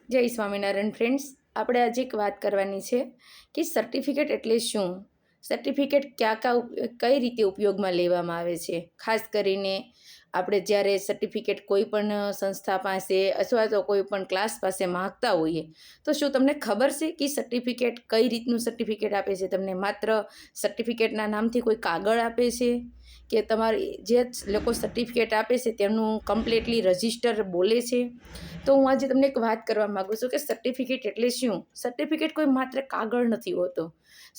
જય સ્વામિનારાયણ ફ્રેન્ડ્સ, આપણે આજે એક વાત કરવાની છે કે સર્ટિફિકેટ એટલે શું, સર્ટિફિકેટ કઈ રીતે ઉપયોગમાં લેવામાં આવે છે. ખાસ કરીને આપણે જ્યારે સર્ટિફિકેટ કોઈ પણ સંસ્થા પાસે અથવા તો કોઈ પણ ક્લાસ પાસે માગતા હોઈએ તો શું તમને ખબર છે કે સર્ટિફિકેટ કઈ રીતનું સર્ટિફિકેટ આપે છે. તમને માત્ર સર્ટિફિકેટના નામથી કોઈ કાગળ આપે છે કે તમારી જે લોકો સર્ટિફિકેટ આપે છે તેમનું કમ્પ્લીટલી રજિસ્ટર બોલે છે. તો હું આજે તમને એક વાત કરવા માગું છું કે સર્ટિફિકેટ એટલે શું. સર્ટિફિકેટ કોઈ માત્ર કાગળ નથી હોતો.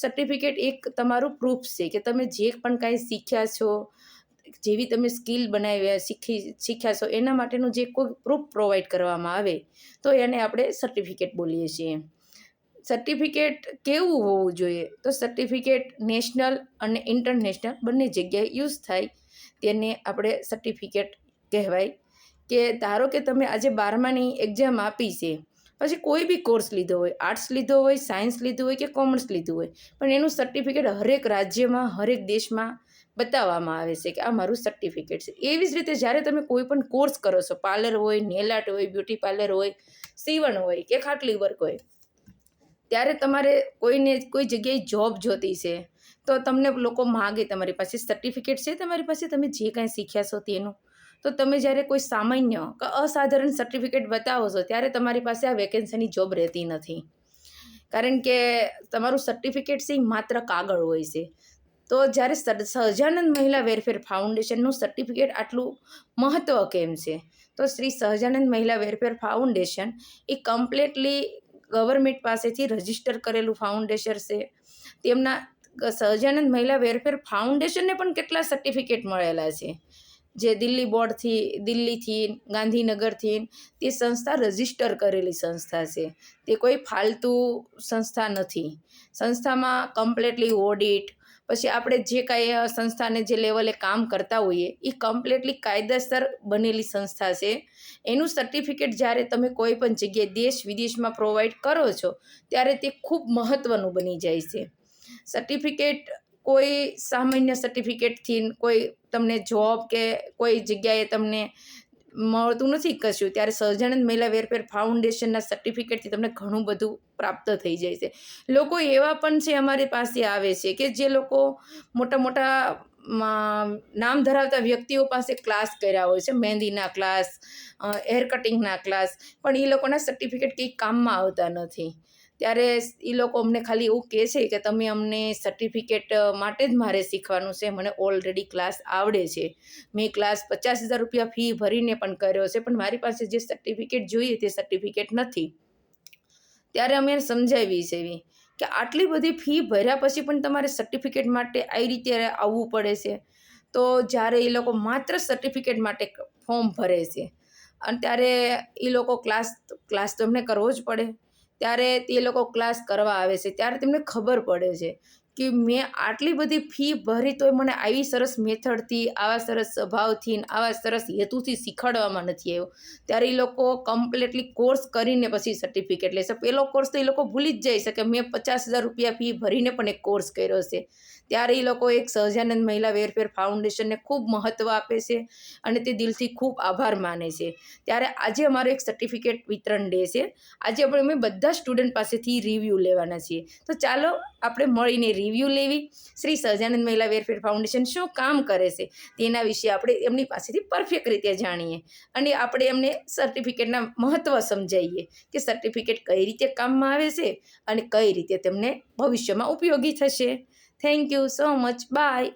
સર્ટિફિકેટ એક તમારું પ્રૂફ છે કે તમે જે પણ કાંઈ શીખ્યા છો, જેવી તમે સ્કિલ શીખ્યા છો એના માટેનું જે કોઈ પ્રૂફ પ્રોવાઈડ કરવામાં આવે તો એને આપણે સર્ટિફિકેટ બોલીએ છીએ. સર્ટિફિકેટ કેવું હોવું જોઈએ, તો સર્ટિફિકેટ નેશનલ અને ઇન્ટરનેશનલ બંને જગ્યાએ યુઝ થાય તેને આપણે સર્ટિફિકેટ કહેવાય. કે ધારો કે તમે આજે 12માની એક્ઝામ આપી છે, પછી કોઈ બી કોર્સ લીધો હોય, આર્ટ્સ લીધો હોય, સાયન્સ લીધું હોય કે કોમર્સ લીધું હોય, પણ એનું સર્ટિફિકેટ હરેક રાજ્યમાં હરેક દેશમાં બતાવવામાં આવે છે કે આ મારું સર્ટિફિકેટ છે. એવી જ રીતે જ્યારે તમે કોઈ પણ કોર્સ કરો છો, પાર્લર હોય, નેલ આર્ટ હોય, બ્યુટી પાર્લર હોય, સીવણ હોય કે ખાટલી વર્ક હોય, ત્યારે તમારે કોઈ જગ્યાએ જોબ જોતી છે તો તમને લોકો માગે તમારી પાસે સર્ટિફિકેટ છે, તમારી પાસે તમે જે કાંઈ શીખ્યા છો તેનું. તો તમે જ્યારે કોઈ સામાન્ય કે અસાધારણ સર્ટિફિકેટ બતાવો છો ત્યારે તમારી પાસે આ વેકેન્સીની જોબ રહેતી નથી, કારણ કે તમારું સર્ટિફિકેટ છે માત્ર કાગળ હોય છે. તો જ્યારે સહજાનંદ મહિલા વેરફેર ફાઉન્ડેશનનું સર્ટિફિકેટ આટલું મહત્ત્વ કેમ છે, તો શ્રી સહજાનંદ મહિલા વેરફેર ફાઉન્ડેશન એ કમ્પ્લીટલી ગવર્મેન્ટ પાસેથી રજિસ્ટર કરેલું ફાઉન્ડેશન છે. તેમના સહજાનંદ મહિલા વેરફેર ફાઉન્ડેશનને પણ કેટલા સર્ટિફિકેટ મળેલા છે, જે દિલ્હી બોર્ડથી, દિલ્હીથી, ગાંધીનગરથી તે સંસ્થા રજિસ્ટર કરેલી સંસ્થા છે. તે કોઈ ફાલતુ સંસ્થા નથી. સંસ્થામાં કમ્પ્લીટલી ઓડિટ, પછી આપણે જે કાંઈ સંસ્થાને જે લેવલે કામ કરતા હોઈએ એ કમ્પ્લીટલી કાયદેસર બનેલી સંસ્થા છે. એનું સર્ટિફિકેટ જ્યારે તમે કોઈ પણ જગ્યાએ દેશ વિદેશમાં પ્રોવાઈડ કરો છો ત્યારે તે ખૂબ મહત્ત્વનું બની જાય છે. સર્ટિફિકેટ કોઈ સામાન્ય સર્ટિફિકેટથી કોઈ તમને જોબ કે કોઈ જગ્યાએ તમને મળતું નથી કશું, ત્યારે સહજાનંદ મહિલા વેરફેર ફાઉન્ડેશનના સર્ટિફિકેટથી તમને ઘણું બધું પ્રાપ્ત થઈ જાય છે. લોકો એવા પણ છે અમારી પાસે આવે છે કે જે લોકો મોટા મોટા નામ ધરાવતા વ્યક્તિઓ પાસે ક્લાસ કર્યા હોય છે, મહેંદીના ક્લાસ, હેર કટિંગના ક્લાસ, પણ એ લોકોના સર્ટિફિકેટ કંઈ કામમાં આવતા નથી. ત્યારે એ લોકો અમને ખાલી એવું કહે છે કે તમે અમને સર્ટિફિકેટ માટે જ મારે શીખવાનું છે, મને ઓલરેડી ક્લાસ આવડે છે, મેં ક્લાસ 50,000 રૂપિયા ફી ભરીને પણ કર્યો છે, પણ મારી પાસે જે સર્ટિફિકેટ જોઈએ તે સર્ટિફિકેટ નથી. ત્યારે અમે સમજાવી છે કે આટલી બધી ફી ભર્યા પછી પણ તમારે સર્ટિફિકેટ માટે આવી રીતે આવવું પડે છે. તો જ્યારે એ લોકો માત્ર સર્ટિફિકેટ માટે ફોર્મ ભરે છે અને ત્યારે એ લોકો ક્લાસ તો એમને કરવો જ પડે. ત્યારે તે લોકો ક્લાસ કરવા આવે છે ત્યારે તેમને ખબર પડે છે કે મેં આટલી બધી ફી ભરી તોય મને આવી સરસ મેથડથી, આવા સરસ સ્વભાવથી, આવા સરસ હેતુથી શીખવાડવામાં નથી આવ્યો. ત્યારે એ લોકો કમ્પ્લીટલી કોર્સ કરીને પછી સર્ટિફિકેટ લેશે. પહેલો કોર્સ તો એ લોકો ભૂલી જ જાય છે કે મેં 50,000 રૂપિયા ફી ભરીને પણ એક કોર્સ કર્યો છે. ત્યારે એ લોકો એક સહજાનંદ મહિલા વેરફેર ફાઉન્ડેશનને ખૂબ મહત્ત્વ આપે છે અને તે દિલથી ખૂબ આભાર માને છે. ત્યારે આજે અમારો એક સર્ટિફિકેટ વિતરણ ડે છે. આજે અમે બધા સ્ટુડન્ટ પાસેથી રિવ્યૂ લેવાના છીએ. તો ચાલો આપણે મળીને રિવ્યૂ લેવી, શ્રી સહજાનંદ મહિલા વેરફેર ફાઉન્ડેશન શું કામ કરે છે તેના વિશે આપણે એમની પાસેથી પરફેક્ટ રીતે જાણીએ અને આપણે એમને સર્ટિફિકેટના મહત્ત્વ સમજાવીએ કે સર્ટિફિકેટ કઈ રીતે કામમાં આવે છે અને કઈ રીતે તેમને ભવિષ્યમાં ઉપયોગી થશે. Thank you so much. By.